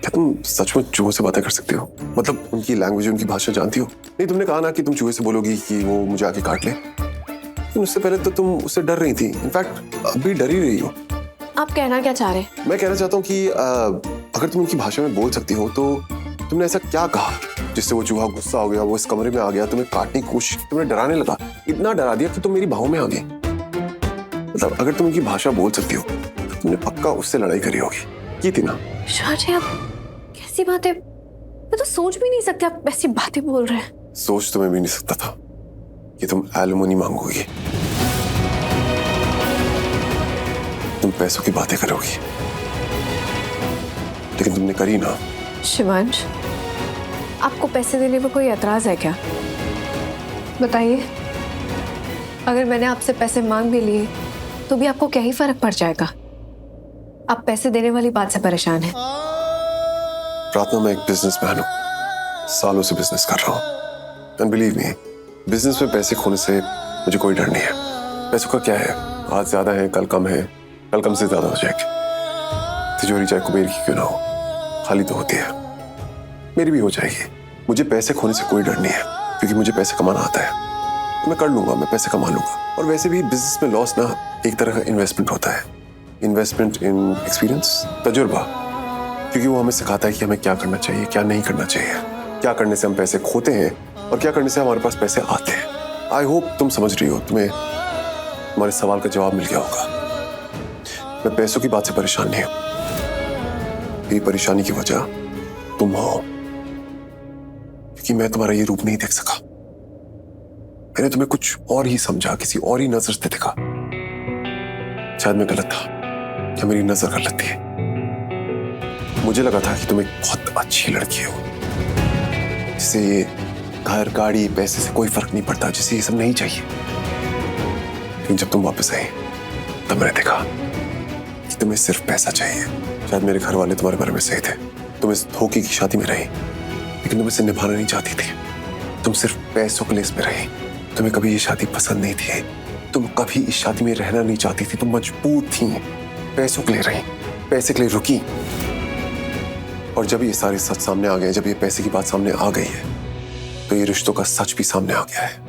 क्या तुम सच में चूहों से बातें कर सकती हो? मतलब उनकी लैंग्वेज, उनकी भाषा जानती हो? नहीं, तुमने कहा ना कि तुम चूहे से बोलोगी कि वो मुझे आके काट ले। लेकिन उससे पहले तो तुम उससे डर रही थी। इनफैक्ट अभी डर ही रही हो। आप कहना क्या चाह रहे हैं? मैं कहना चाहता हूँ कि अगर तुम उनकी भाषा में बोल सकती हो तो तुमने ऐसा क्या कहा जिससे वो चूहा गुस्सा हो गया, वो इस कमरे में आ गया, तुम्हें काटने की कोशिश, तुम्हें डराने लगा, इतना डरा दिया कि तुम मेरी बाहों में आ गई। मतलब अगर तुम उनकी भाषा बोल सकती हो तो तुमने पक्का उससे लड़ाई करी होगी, की थी ना? शाहजी, आप कैसी बातें, मैं तो सोच भी नहीं सकती आप ऐसी बातें बोल रहे हैं। सोच तो मैं भी नहीं सकता था कि तुम एलिमनी मांगोगी, तुम पैसों की बातें करोगी, लेकिन तुमने करी ना। शिवांश, आपको पैसे देने पर कोई एतराज है क्या? बताइए, अगर मैंने आपसे पैसे मांग भी लिए तो भी आपको क्या ही फर्क पड़ जाएगा? आप पैसे देने वाली बात से परेशान हैं। प्रार्थना, मैं एक बिजनेसमैन हूँ, सालों से बिजनेस कर रहा हूँ। एंड बिलीव मी, बिजनेस में पैसे खोने से मुझे कोई डर नहीं है। पैसों का क्या है, आज ज्यादा है, कल कम है, कल कम से ज्यादा हो जाएगी। तिजोरी चाहे कुबेर की क्यों ना हो, खाली तो होती है। मेरी भी हो जाएगी। मुझे पैसे खोने से कोई डर नहीं है, क्योंकि मुझे पैसे कमाना आता है। तो मैं कर लूंगा, मैं पैसे कमा लूंगा। और वैसे भी बिजनेस में लॉस ना एक तरह का इन्वेस्टमेंट होता है। इन्वेस्टमेंट इन एक्सपीरियंस, तजुर्बा, क्योंकि वो हमें सिखाता है कि हमें क्या करना चाहिए, क्या नहीं करना चाहिए, क्या करने से हम पैसे खोते हैं और क्या करने से हमारे पास पैसे आते हैं। आई होप तुम समझ रही हो, तुम्हें तुम्हारे सवाल का जवाब मिल गया होगा। मैं पैसों की बात से परेशान नहीं हूं। मेरी परेशानी की वजह तुम हो, क्योंकि मैं तुम्हारा ये रूप नहीं देख सका। मैंने तुम्हें कुछ और ही समझा, किसी और ही नजर से देखा। शायद मैं गलत था, या मेरी नजर गलत थी। मुझे लगा था कि तुम एक बहुत अच्छी लड़की हो, जिसे ये घर, गाड़ी, पैसे से कोई फर्क नहीं पड़ता, जिसे ये सब नहीं चाहिए। लेकिन जब तुम वापस आई तब मैंने देखा कि तुम्हें सिर्फ पैसा चाहिए। शायद मेरे घर वाले तुम्हारे बारे में सही थे। तुम इस धोखे की शादी में रही, लेकिन तुम इसे निभाना नहीं चाहती थी। तुम सिर्फ पैसों के लेस में रही। तुम्हें कभी ये शादी पसंद नहीं थी। तुम कभी इस शादी में रहना नहीं चाहती थी। तुम मजबूर थी, पैसों के लिए रही, पैसे के लिए रुकी। और जब ये सारे सच सामने आ गए, जब ये पैसे की बात सामने आ गई है, तो ये रिश्तों का सच भी सामने आ गया है।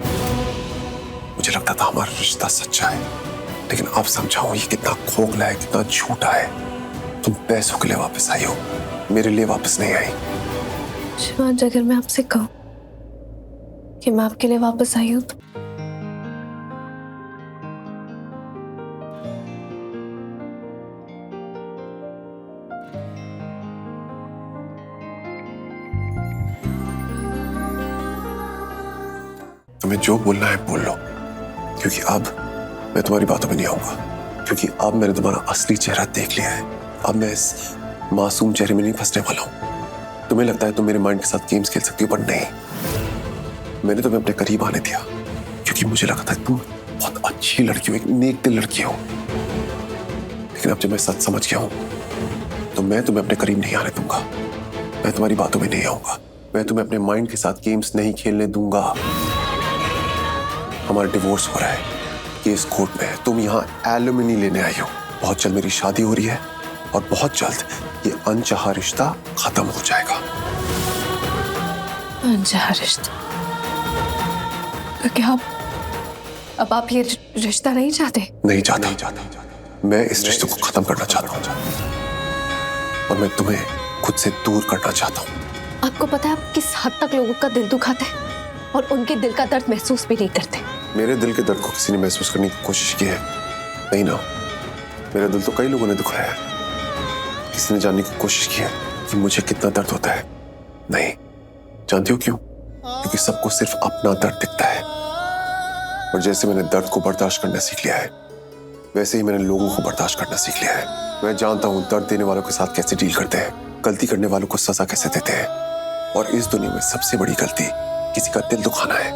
मुझे लगता था हमारा रिश्ता सच्चा है, लेकिन अब समझाऊं ये कितना खोखला है, कितना झूठा है। तुम पैसों के लिए वापस आई हो, मेरे लिए वापस नहीं आई। शिवांश, अगर मैं आपसे कहूं कि मैं आपके लिए वापस आई हूं तो तुम्हें जो बोलना है बोल लो, क्योंकि अब मैं तुम्हारी बातों में नहीं आऊंगा। क्योंकि अब मैंने तुम्हारा असली चेहरा देख लिया है। अब मैं इस मासूम चेहरे में नहीं फंसने वाला हूं। तुम्हें लगता है तुम मेरे माइंड के साथ गेम्स खेल सकती हो, पर नहीं। मैंने तुम्हें अपने करीब आने दिया क्योंकि मुझे लगा था तुम बहुत अच्छी लड़की हो, एक नेक दिल लड़की हो। लेकिन अब जब मैं सच समझ गया हूं तो मैं तुम्हें अपने करीब नहीं आने दूंगा। मैं तुम्हारी बातों में नहीं आऊंगा। मैं तुम्हें अपने माइंड के साथ गेम्स नहीं खेलने दूंगा। हमारा डिवोर्स हो रहा है, केस कोर्ट में है। तुम यहाँ एलिमनी लेने आई हो। बहुत जल्द मेरी शादी हो रही है और बहुत जल्द ये अनचाहा रिश्ता खत्म हो जाएगा। अनचाहा रिश्ता? क्या अब आप ये रिश्ता नहीं चाहते? नहीं चाहता। मैं इस रिश्ते को खत्म करना चाहता हूँ और मैं तुम्हें खुद से दूर करना चाहता हूँ। आपको पता है आप किस हद तक लोगों का दिल दुखाते हैं और उनके दिल का दर्द महसूस भी नहीं करते। मेरे दिल के दर्द को किसी ने महसूस करने की कोशिश की है? नहीं ना। मेरा दिल तो कई लोगों ने दुखाया है। किसी ने जानने की कोशिश की है कि मुझे कितना दर्द होता है? नहीं। जानती हो क्यों? क्योंकि सबको सिर्फ अपना दर्द दिखता है। और जैसे मैंने दर्द को बर्दाश्त करना सीख लिया है, वैसे ही मैंने लोगों को बर्दाश्त करना सीख लिया है। मैं जानता हूँ दर्द देने वालों के साथ कैसे डील करते हैं, गलती करने वालों को सजा कैसे देते हैं। और इस दुनिया में सबसे बड़ी गलती किसी का दिल दुखाना है।